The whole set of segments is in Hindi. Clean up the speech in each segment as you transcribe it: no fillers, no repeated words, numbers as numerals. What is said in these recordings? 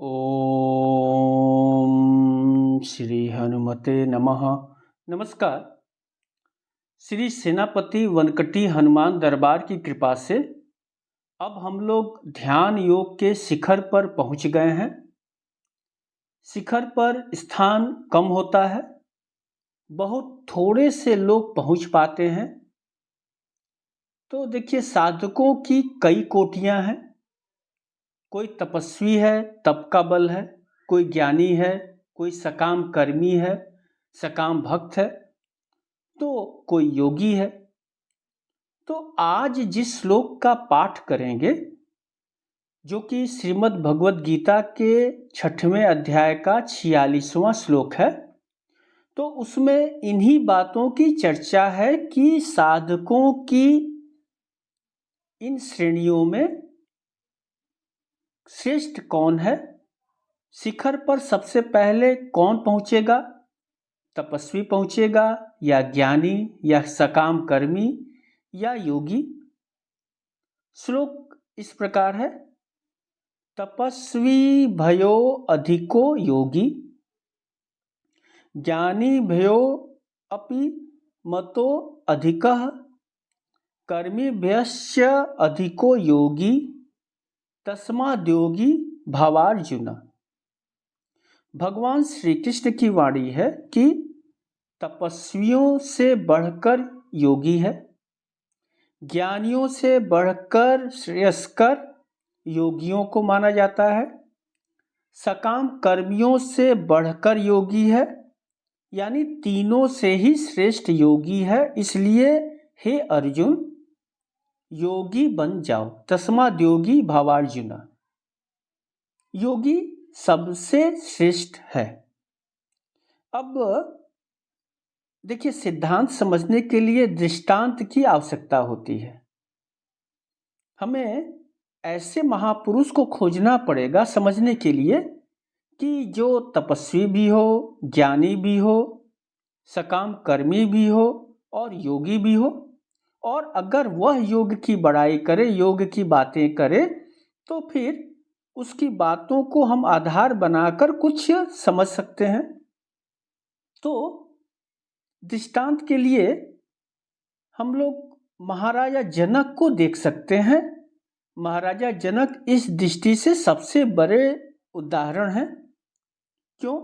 ओम श्री हनुमते नमः। नमस्कार। श्री सेनापति वनकटी हनुमान दरबार की कृपा से अब हम लोग ध्यान योग के शिखर पर पहुंच गए हैं। शिखर पर स्थान कम होता है, बहुत थोड़े से लोग पहुंच पाते हैं। तो देखिए, साधकों की कई कोटियां हैं। कोई तपस्वी है, तप का बल है, कोई ज्ञानी है, कोई सकाम कर्मी है, सकाम भक्त है, तो कोई योगी है। तो आज जिस श्लोक का पाठ करेंगे, जो कि श्रीमद् भगवद गीता के 6वें अध्याय का 46वां श्लोक है, तो उसमें इन्हीं बातों की चर्चा है कि साधकों की इन श्रेणियों में श्रेष्ठ कौन है, शिखर पर सबसे पहले कौन पहुंचेगा, तपस्वी पहुंचेगा या ज्ञानी या सकाम कर्मी या योगी। श्लोक इस प्रकार है, तपस्वी भयो अधिको योगी, ज्ञानी भयो अपि मतो अधिकः, कर्मिभ्यश्च अधिको योगी, तस्माद्योगी भवार्जुन। भगवान श्री कृष्ण की वाणी है कि तपस्वियों से बढ़कर योगी है, ज्ञानियों से बढ़कर श्रेयस्कर योगियों को माना जाता है, सकाम कर्मियों से बढ़कर योगी है, यानी तीनों से ही श्रेष्ठ योगी है। इसलिए हे अर्जुन, योगी बन जाओ, तस्माद् योगी भवार्जुन। योगी सबसे श्रेष्ठ है। अब देखिए, सिद्धांत समझने के लिए दृष्टांत की आवश्यकता होती है। हमें ऐसे महापुरुष को खोजना पड़ेगा समझने के लिए कि जो तपस्वी भी हो, ज्ञानी भी हो, सकाम कर्मी भी हो और योगी भी हो। और अगर वह योग की बड़ाई करे, योग की बातें करे, तो फिर उसकी बातों को हम आधार बनाकर कुछ समझ सकते हैं। तो दृष्टांत के लिए हम लोग महाराजा जनक को देख सकते हैं। महाराजा जनक इस दृष्टि से सबसे बड़े उदाहरण हैं। क्यों?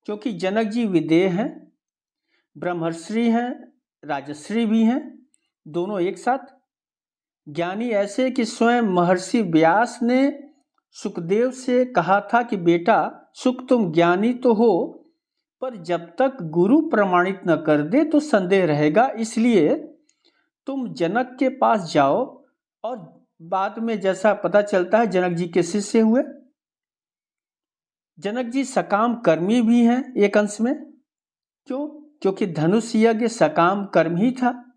क्योंकि जनक जी विदेह हैं, ब्रह्मर्षि हैं, राजर्षि भी हैं, दोनों एक साथ। ज्ञानी ऐसे कि स्वयं महर्षि व्यास ने सुखदेव से कहा था कि बेटा सुख, तुम ज्ञानी तो हो, पर जब तक गुरु प्रमाणित न कर दे तो संदेह रहेगा, इसलिए तुम जनक के पास जाओ। और बाद में जैसा पता चलता है, जनक जी के शिष्य हुए। जनक जी सकाम कर्मी भी हैं एक अंश में। क्यों? क्योंकि धनुष यज्ञ सकाम कर्म ही था।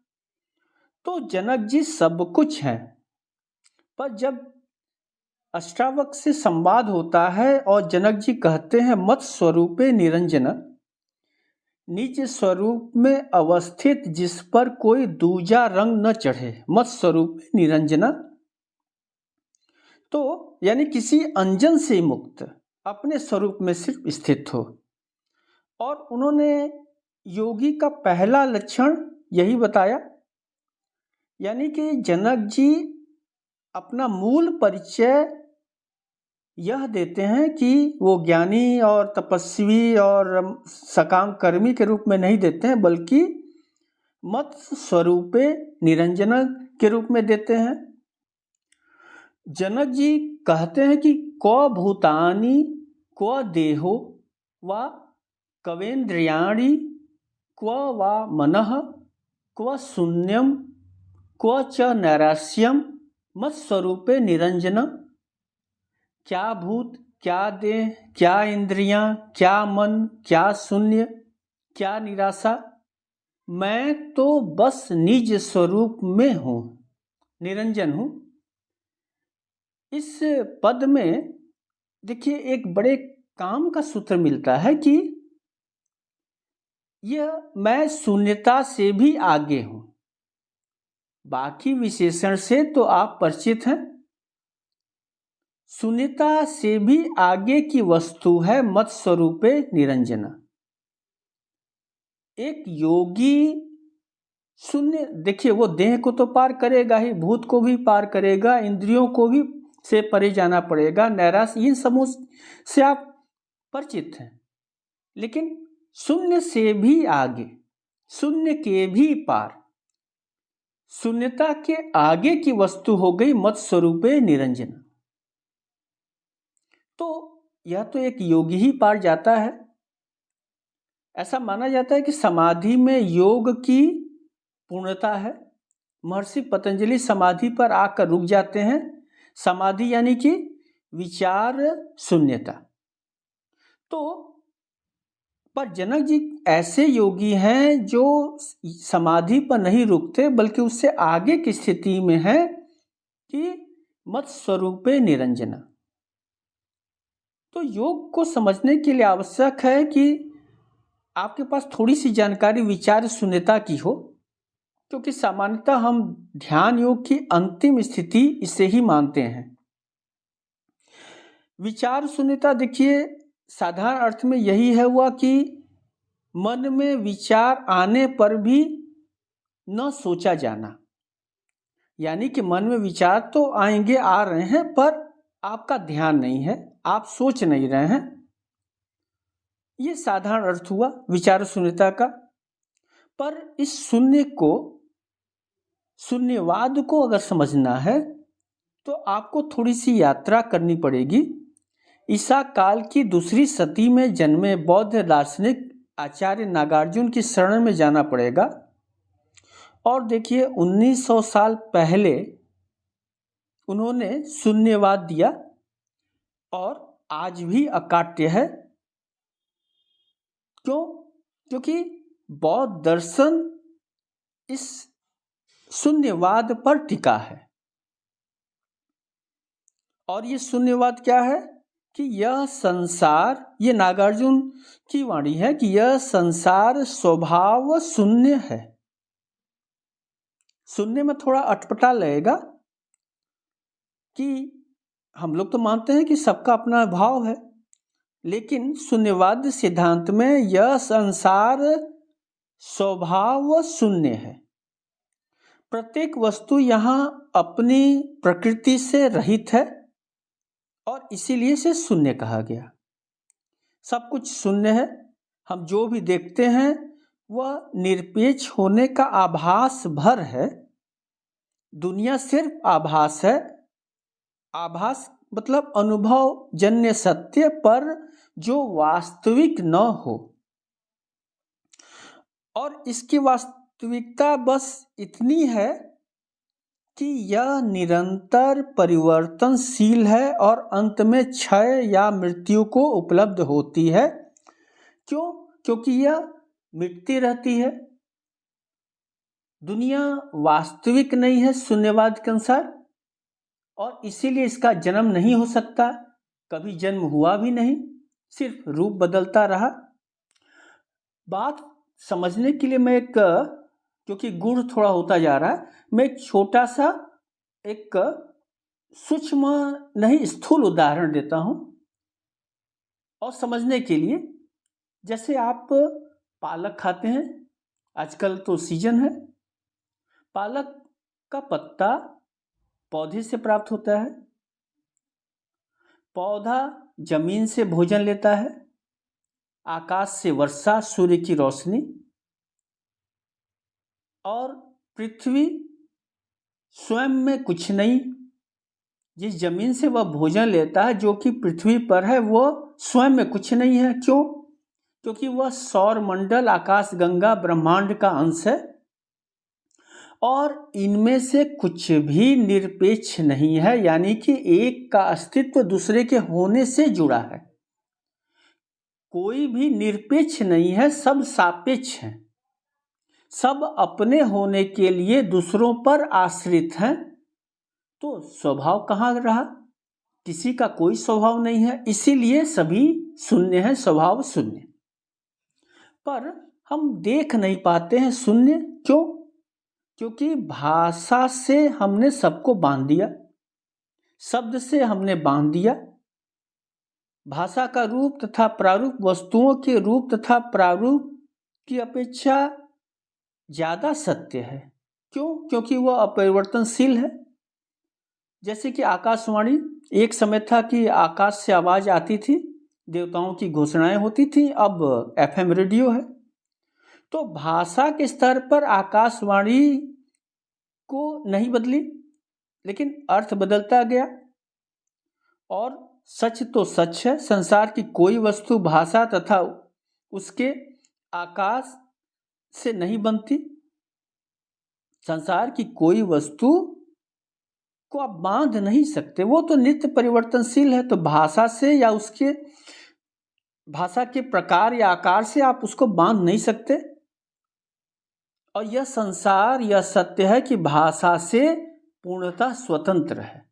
तो जनक जी सब कुछ हैं। पर जब अष्टावक्र से संवाद होता है और जनक जी कहते हैं, मत स्वरूपे निरंजन, निज स्वरूप में अवस्थित जिस पर कोई दूजा रंग न चढ़े, मत स्वरूप निरंजना। तो यानी किसी अंजन से मुक्त, अपने स्वरूप में सिर्फ स्थित हो। और उन्होंने योगी का पहला लक्षण यही बताया। यानी कि जनक जी अपना मूल परिचय यह देते हैं कि वो ज्ञानी और तपस्वी और सकाम कर्मी के रूप में नहीं देते हैं, बल्कि मत स्वरूपे निरंजन के रूप में देते हैं। जनक जी कहते हैं कि क्व भूतानि क्व देहो वा कवेन्द्रियाणि क्व वा मनः क्व शून्यम क्व च नैरास्यम मत स्वरूपे निरंजन। क्या भूत, क्या देह, क्या इंद्रियां, क्या मन, क्या शून्य, क्या निराशा, मैं तो बस निज स्वरूप में हूं, निरंजन हूं। इस पद में देखिए एक बड़े काम का सूत्र मिलता है कि यह मैं शून्यता से भी आगे हूं। बाकी विशेषण से तो आप परिचित हैं। शून्यता से भी आगे की वस्तु है मत स्वरूपे निरंजना। एक योगी शून्य, देखिए वो देह को तो पार करेगा ही, भूत को भी पार करेगा, इंद्रियों को भी से परे जाना पड़ेगा, नैराश, इन समूह से आप परिचित हैं। लेकिन शून्य से भी आगे, शून्य के भी पार, शून्यता के आगे की वस्तु हो गई मत स्वरूपे निरंजना। तो यह तो एक योगी ही पार जाता है। ऐसा माना जाता है कि समाधि में योग की पूर्णता है। महर्षि पतंजलि समाधि पर आकर रुक जाते हैं। समाधि यानी कि विचार शून्यता। तो पर जनक जी ऐसे योगी हैं जो समाधि पर नहीं रुकते, बल्कि उससे आगे की स्थिति में है कि मत स्वरूपे निरंजना। तो योग को समझने के लिए आवश्यक है कि आपके पास थोड़ी सी जानकारी विचार शून्यता की हो, क्योंकि सामान्यतः हम ध्यान योग की अंतिम स्थिति इसे ही मानते हैं। विचार शून्यता देखिए साधारण अर्थ में यही है हुआ कि मन में विचार आने पर भी न सोचा जाना, यानी कि मन में विचार तो आएंगे, आ रहे हैं, पर आपका ध्यान नहीं है, आप सोच नहीं रहे हैं। ये साधारण अर्थ हुआ विचार शून्यता का। पर इस शून्य को, शून्यवाद को अगर समझना है तो आपको थोड़ी सी यात्रा करनी पड़ेगी। ईसा काल की दूसरी सदी में जन्मे बौद्ध दार्शनिक आचार्य नागार्जुन की शरण में जाना पड़ेगा। और देखिए 1900 साल पहले उन्होंने शून्यवाद दिया और आज भी अकाट्य है। क्यों? क्योंकि बौद्ध दर्शन इस शून्यवाद पर टिका है। और ये शून्यवाद क्या है कि यह संसार, ये नागार्जुन की वाणी है कि यह संसार स्वभाव शून्य है। सुनने में थोड़ा अटपटा लगेगा कि हम लोग तो मानते हैं कि सबका अपना भाव है, लेकिन शून्यवाद सिद्धांत में यह संसार स्वभाव शून्य है। प्रत्येक वस्तु यहाँ अपनी प्रकृति से रहित है और इसीलिए इसे शून्य कहा गया। सब कुछ शून्य है। हम जो भी देखते हैं वह निरपेक्ष होने का आभास भर है। दुनिया सिर्फ आभास है। आभास मतलब अनुभव जन्य सत्य, पर जो वास्तविक न हो। और इसकी वास्तविकता बस इतनी है कि यह निरंतर परिवर्तनशील है और अंत में क्षय या मृत्यु को उपलब्ध होती है। क्यों? क्योंकि यह मिटती रहती है। दुनिया वास्तविक नहीं है शून्यवाद के अनुसार, और इसीलिए इसका जन्म नहीं हो सकता, कभी जन्म हुआ भी नहीं, सिर्फ रूप बदलता रहा। बात समझने के लिए मैं क्योंकि गुण थोड़ा होता जा रहा है, मैं एक छोटा सा एक सूक्ष्म नहीं स्थूल उदाहरण देता हूं और समझने के लिए। जैसे आप पालक खाते हैं, आजकल तो सीजन है। पालक का पत्ता पौधे से प्राप्त होता है। पौधा जमीन से भोजन लेता है, आकाश से वर्षा, सूर्य की रोशनी, और पृथ्वी स्वयं में कुछ नहीं। जिस जमीन से वह भोजन लेता है, जो कि पृथ्वी पर है, वह स्वयं में कुछ नहीं है। क्यों? क्योंकि वह सौर मंडल, आकाश गंगा, ब्रह्मांड का अंश है और इनमें से कुछ भी निरपेक्ष नहीं है, यानी कि एक का अस्तित्व दूसरे के होने से जुड़ा है। कोई भी निरपेक्ष नहीं है, सब सापेक्ष हैं। सब अपने होने के लिए दूसरों पर आश्रित हैं। तो स्वभाव कहाँ रहा? किसी का कोई स्वभाव नहीं है, इसीलिए सभी शून्य हैं, स्वभाव शून्य। पर हम देख नहीं पाते हैं शून्य। क्यों? क्योंकि भाषा से हमने सबको बांध दिया। शब्द से हमने बांध दिया। भाषा का रूप तथा प्रारूप वस्तुओं के रूप तथा प्रारूप की अपेक्षा ज़्यादा सत्य है। क्यों? क्योंकि वह अपरिवर्तनशील है। जैसे कि आकाशवाणी, एक समय था कि आकाश से आवाज़ आती थी, देवताओं की घोषणाएं होती थी, अब एफएम रेडियो है। तो भाषा के स्तर पर आकाशवाणी को नहीं बदली, लेकिन अर्थ बदलता गया। और सच तो सच है, संसार की कोई वस्तु भाषा तथा उसके आकाश से नहीं बनती। संसार की कोई वस्तु को आप बांध नहीं सकते, वो तो नित्य परिवर्तनशील है। तो भाषा से या उसके भाषा के प्रकार या आकार से आप उसको बांध नहीं सकते। और यह संसार, यह सत्य है कि भाषा से पूर्णतः स्वतंत्र है।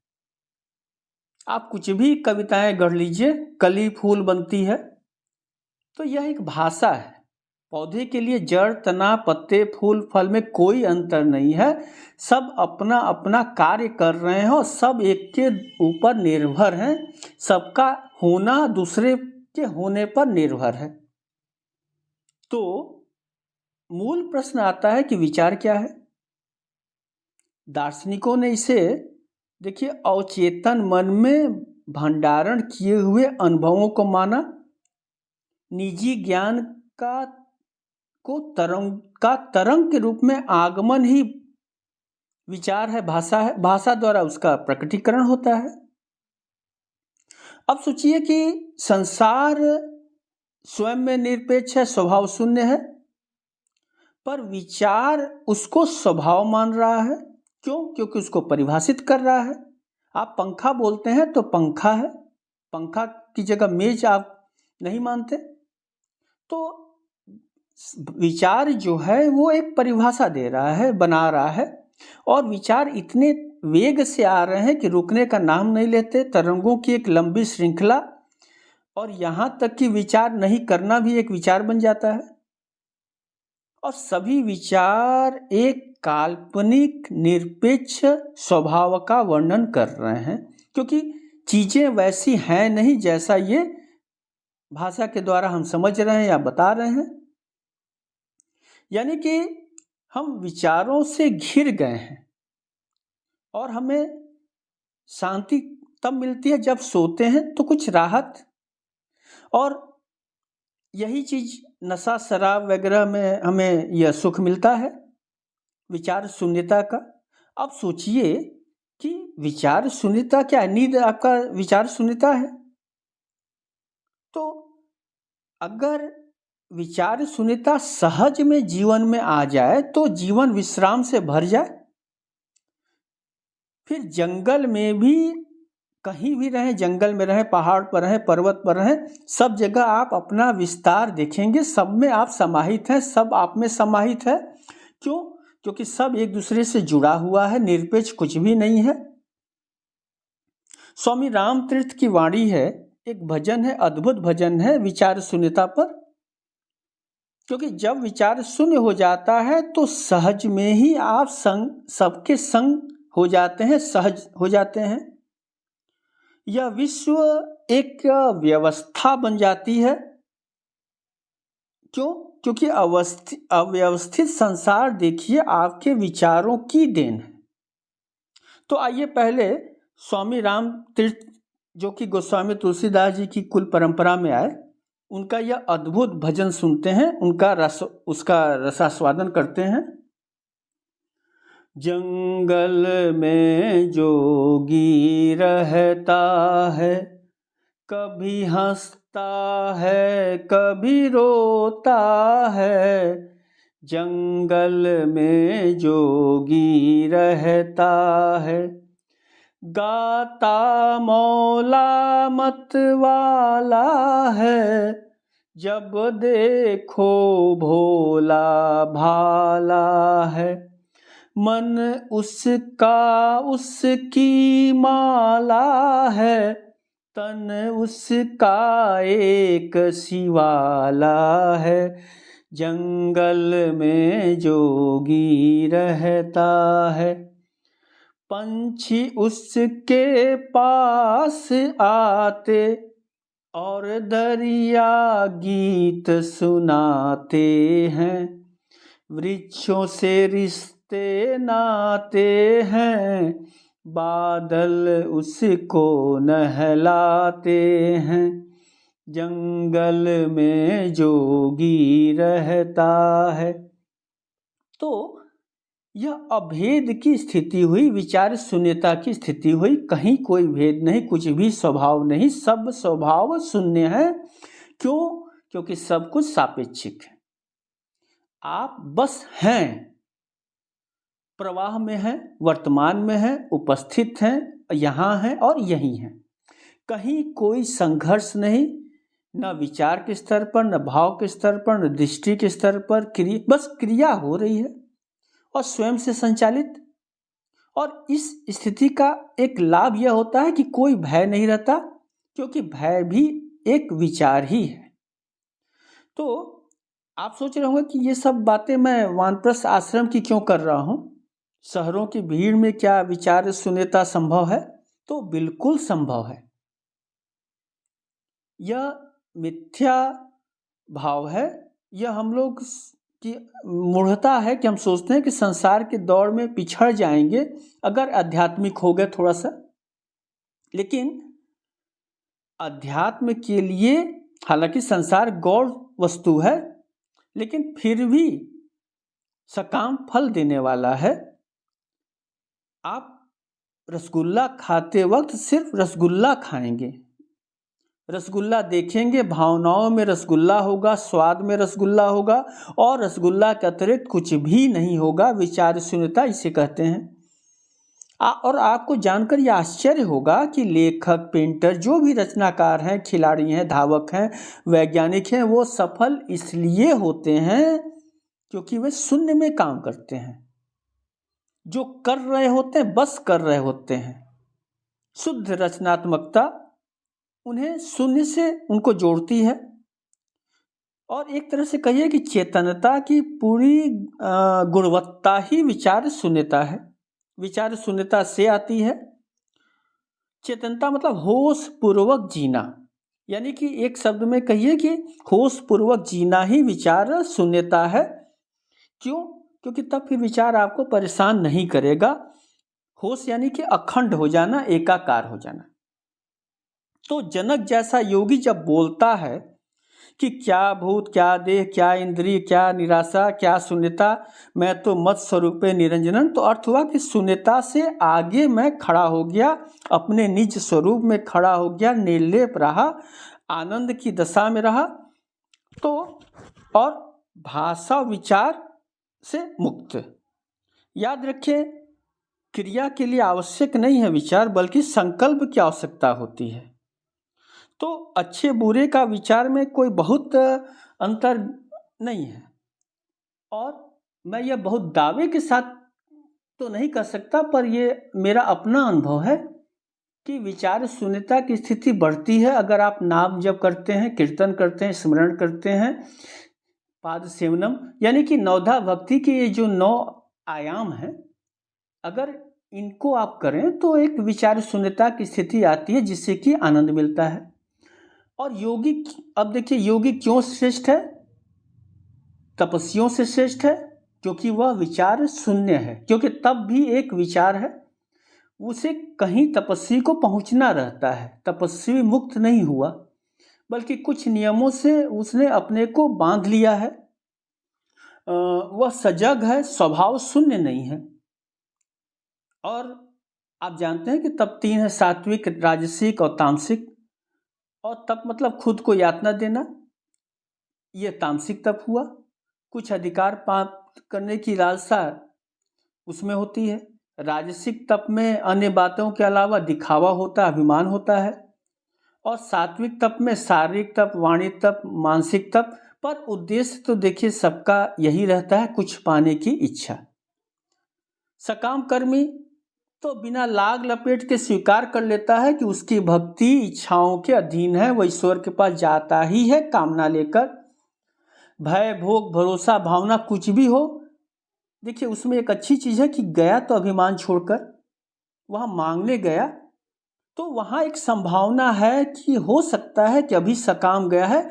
आप कुछ भी कविताएं गढ़ लीजिए, कली फूल बनती है, तो यह एक भाषा है। पौधे के लिए जड़, तना, पत्ते, फूल, फल में कोई अंतर नहीं है। सब अपना अपना कार्य कर रहे हैं और सब एक के ऊपर निर्भर हैं। सबका होना दूसरे के होने पर निर्भर है। तो मूल प्रश्न आता है कि विचार क्या है। दार्शनिकों ने इसे, देखिए, अवचेतन मन में भंडारण किए हुए अनुभवों को माना। निजी ज्ञान का तरंग के रूप में आगमन ही विचार है, भाषा है। भाषा द्वारा उसका प्रकटीकरण होता है। अब सोचिए कि संसार स्वयं में निरपेक्ष है, स्वभाव शून्य है, पर विचार उसको स्वभाव मान रहा है। क्यों? क्योंकि उसको परिभाषित कर रहा है। आप पंखा बोलते हैं तो पंखा है, पंखा की जगह मेज आप नहीं मानते। तो विचार जो है वो एक परिभाषा दे रहा है, बना रहा है। और विचार इतने वेग से आ रहे हैं कि रुकने का नाम नहीं लेते। तरंगों की एक लंबी श्रृंखला, और यहाँ तक कि विचार नहीं करना भी एक विचार बन जाता है। और सभी विचार एक काल्पनिक निरपेक्ष स्वभाव का वर्णन कर रहे हैं, क्योंकि चीजें वैसी हैं नहीं जैसा ये भाषा के द्वारा हम समझ रहे हैं या बता रहे हैं। यानी कि हम विचारों से घिर गए हैं। और हमें शांति तब मिलती है जब सोते हैं, तो कुछ राहत। और यही चीज नशा, शराब वगैरह में हमें यह सुख मिलता है, विचार शून्यता का। अब सोचिए कि विचार शून्यता क्या है। नींद आपका विचार शून्यता है। तो अगर विचार शून्यता सहज में जीवन में आ जाए तो जीवन विश्राम से भर जाए। फिर जंगल में भी, कहीं भी रहें, जंगल में रहें, पहाड़ पर रहें, पर्वत पर रहें, सब जगह आप अपना विस्तार देखेंगे। सब में आप समाहित हैं, सब आप में समाहित है। क्यों? क्योंकि सब एक दूसरे से जुड़ा हुआ है, निरपेक्ष कुछ भी नहीं है। स्वामी रामतीर्थ की वाणी है, एक भजन है, अद्भुत भजन है विचार शून्यता पर। क्योंकि जब विचार शून्य हो जाता है तो सहज में ही आप सबके संग हो जाते हैं, सहज हो जाते हैं। यह विश्व एक व्यवस्था बन जाती है। क्यों? क्योंकि अव्यवस्थित संसार, देखिए, आपके विचारों की देन है। तो आइए पहले स्वामी राम तीर्थ, जो कि गोस्वामी तुलसीदास जी की कुल परंपरा में आए, उनका यह अद्भुत भजन सुनते हैं, उसका रसास्वादन करते हैं। जंगल में जोगी रहता है, कभी हंसता है कभी रोता है। जंगल में जोगी रहता है, गाता मौला मत वाला है। जब देखो भोला भाला है, मन उसका उसकी माला है। तन उसका एक शिवाला है। जंगल में जोगी रहता है। पंछी उसके पास आते और दरिया गीत सुनाते हैं, वृक्षों से रिश्ते नाते हैं, बादल उसको नहलाते हैं, जंगल में जोगी रहता है। तो यह अभेद की स्थिति हुई, विचार शून्यता की स्थिति हुई। कहीं कोई भेद नहीं, कुछ भी स्वभाव नहीं, सब स्वभाव शून्य है। क्यों? क्योंकि सब कुछ सापेक्षिक है। आप बस हैं, प्रवाह में हैं, वर्तमान में हैं, उपस्थित हैं, यहाँ हैं और यहीं हैं। कहीं कोई संघर्ष नहीं, न विचार के स्तर पर, न भाव के स्तर पर, न दृष्टि के स्तर पर। बस क्रिया हो रही है और स्वयं से संचालित। और इस स्थिति का एक लाभ यह होता है कि कोई भय नहीं रहता, क्योंकि भय भी एक विचार ही है। तो आप सोच रहे होंगे कि ये सब बातें मैं वानप्रस्थ आश्रम की क्यों कर रहा हूँ, शहरों की भीड़ में क्या विचार शून्यता संभव है? तो बिल्कुल संभव है। यह मिथ्या भाव है, यह हम लोग की मूढ़ता है कि हम सोचते हैं कि संसार के दौड़ में पिछड़ जाएंगे अगर आध्यात्मिक हो गए थोड़ा सा। लेकिन अध्यात्म के लिए, हालांकि संसार गौण वस्तु है, लेकिन फिर भी सकाम फल देने वाला है। आप रसगुल्ला खाते वक्त सिर्फ रसगुल्ला खाएंगे, रसगुल्ला देखेंगे, भावनाओं में रसगुल्ला होगा, स्वाद में रसगुल्ला होगा, और रसगुल्ला के अतिरिक्त कुछ भी नहीं होगा। विचार शून्यता इसे कहते हैं। और आपको जानकर यह आश्चर्य होगा कि लेखक, पेंटर, जो भी रचनाकार हैं, खिलाड़ी हैं, धावक हैं, वैज्ञानिक हैं, वो सफल इसलिए होते हैं क्योंकि वे शून्य में काम करते हैं। जो कर रहे होते हैं बस कर रहे होते हैं। शुद्ध रचनात्मकता उन्हें शून्य से उनको जोड़ती है। और एक तरह से कहिए कि चेतनता की पूरी गुणवत्ता ही विचार शून्यता है। विचार शून्यता से आती है। चेतनता मतलब होश पूर्वक जीना, यानी कि एक शब्द में कहिए कि होश पूर्वक जीना ही विचार शून्यता है। क्यों? क्योंकि तब फिर विचार आपको परेशान नहीं करेगा। होश यानी कि अखंड हो जाना, एकाकार हो जाना। तो जनक जैसा योगी जब बोलता है कि क्या भूत, क्या देह, क्या इंद्रिय, क्या निराशा, क्या शून्यता, मैं तो मत स्वरूपे निरंजनन, तो अर्थ हुआ कि शून्यता से आगे मैं खड़ा हो गया, अपने निज स्वरूप में खड़ा हो गया, निर्लेप रहा, आनंद की दशा में रहा। तो और भाषा विचार से मुक्त। याद रखें, क्रिया के लिए आवश्यक नहीं है विचार, बल्कि संकल्प की आवश्यकता होती है। तो अच्छे बुरे का विचार में कोई बहुत अंतर नहीं है। और मैं यह बहुत दावे के साथ तो नहीं कर सकता, पर यह मेरा अपना अनुभव है कि विचार शून्यता की स्थिति बढ़ती है अगर आप नाम जप करते हैं, कीर्तन करते हैं, स्मरण करते हैं, पाद सेवनम, यानी कि नवधा भक्ति के ये जो 9 आयाम हैं, अगर इनको आप करें तो एक विचार शून्यता की स्थिति आती है, जिससे कि आनंद मिलता है। और योगी, अब देखिए योगी क्यों श्रेष्ठ है? तपस्वियों से श्रेष्ठ है क्योंकि वह विचार शून्य है। क्योंकि तब भी एक विचार है, उसे कहीं तपस्वी को पहुंचना रहता है। तपस्वी मुक्त नहीं हुआ, बल्कि कुछ नियमों से उसने अपने को बांध लिया है। वह सजग है, स्वभाव शून्य नहीं है। और आप जानते हैं कि तप 3 है, सात्विक, राजसिक और तामसिक। और तप मतलब खुद को यातना देना, यह तामसिक तप हुआ। कुछ अधिकार प्राप्त करने की लालसा उसमें होती है। राजसिक तप में अन्य बातों के अलावा दिखावा होता है, अभिमान होता है। और सात्विक तप में शारीरिक तप, वाणी तप, मानसिक तप, पर उद्देश्य तो देखिए सबका यही रहता है, कुछ पाने की इच्छा। सकाम कर्मी तो बिना लाग लपेट के स्वीकार कर लेता है कि उसकी भक्ति इच्छाओं के अधीन है, वह ईश्वर के पास जाता ही है कामना लेकर। भय, भोग, भरोसा, भावना कुछ भी हो, देखिए उसमें एक अच्छी चीज़ है कि गया तो अभिमान छोड़कर, वहाँ मांगने गया तो वहाँ एक संभावना है कि हो सकता है कि अभी सकाम गया है,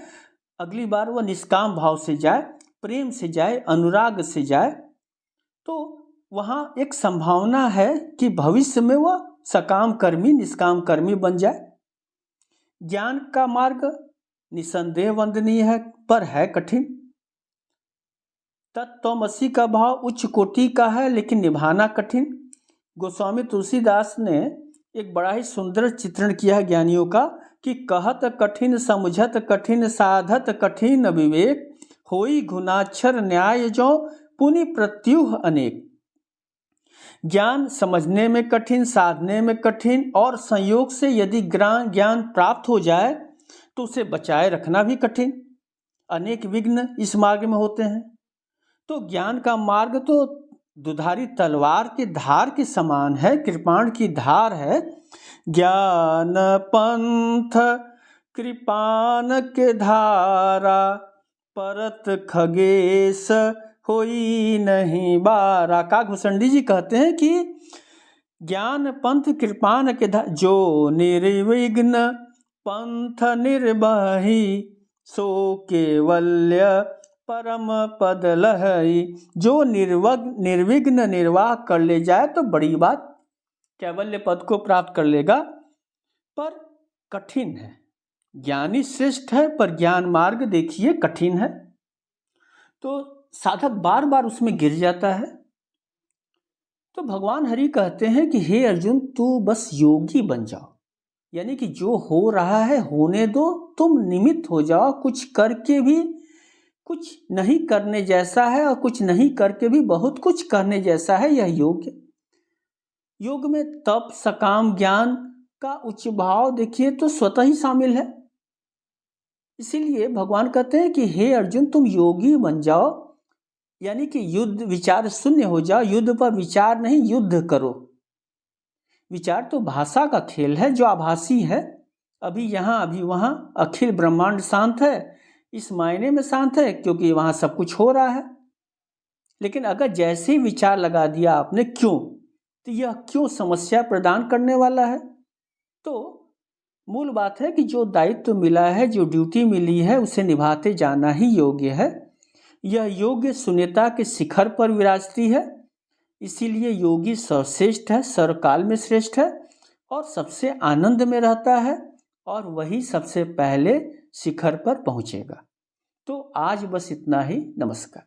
अगली बार वह निष्काम भाव से जाए, प्रेम से जाए, अनुराग से जाए, तो वहाँ एक संभावना है कि भविष्य में वह सकाम कर्मी, निष्काम कर्मी बन जाए। ज्ञान का मार्ग निसंदेह वंदनीय है, पर है कठिन। तत्त्वमसि का भाव उच्च कोटि का है, लेकिन निभाना कठिन। गोस्वामी तुलसीदास ने एक बड़ा ही सुंदर चित्रण किया है ज्ञानियों का कि कहत कठिन समझत कठिन साधत कठिन विवेक, होई गुणाक्षर न्याय जो पुनि प्रत्युह अनेक। ज्ञान समझने में कठिन, साधने में कठिन, और संयोग से यदि ज्ञान प्राप्त हो जाए तो उसे बचाए रखना भी कठिन। अनेक विघ्न इस मार्ग में होते हैं। तो ज्ञान का मार्ग तो दुधारी तलवार की धार के समान है, कृपाण की धार है। ज्ञान पंथ कृपान के धारा, परत खगेश होई नहीं बारा। काकभूषणी जी कहते हैं कि ज्ञान पंथ कृपान के धारा, जो निर्विघ्न पंथ निर्बही, सो केवल्य परम पद लहई। जो निर्विघ्न निर्वाह कर ले जाए तो बड़ी बात, कैवल्य पद को प्राप्त कर लेगा, पर कठिन है। ज्ञानी श्रेष्ठ है, पर ज्ञान मार्ग देखिए कठिन है, तो साधक बार बार उसमें गिर जाता है। तो भगवान हरि कहते हैं कि हे अर्जुन, तू बस योगी बन जाओ, यानी कि जो हो रहा है होने दो, तुम निमित्त हो जाओ। कुछ करके भी कुछ नहीं करने जैसा है, और कुछ नहीं करके भी बहुत कुछ करने जैसा है यह योग। योग में तप, सकाम, ज्ञान का उच्च भाव देखिए तो स्वतः ही शामिल है। इसीलिए भगवान कहते हैं कि हे अर्जुन, तुम योगी बन जाओ, यानी कि युद्ध विचार शून्य हो जाओ। युद्ध पर विचार नहीं, युद्ध करो। विचार तो भाषा का खेल है जो आभासी है, अभी यहाँ अभी वहाँ। अखिल ब्रह्मांड शांत है, इस मायने में शांत है क्योंकि वहाँ सब कुछ हो रहा है। लेकिन अगर जैसे ही विचार लगा दिया आपने क्यों, तो यह क्यों समस्या प्रदान करने वाला है। तो मूल बात है कि जो दायित्व मिला है, जो ड्यूटी मिली है, उसे निभाते जाना ही योग्य है। यह योग्य शून्यता के शिखर पर विराजती है, इसीलिए योगी सर्वश्रेष्ठ है, सर्वकाल में श्रेष्ठ है, और सबसे आनंद में रहता है, और वही सबसे पहले शिखर पर पहुंचेगा। तो आज बस इतना ही। नमस्कार।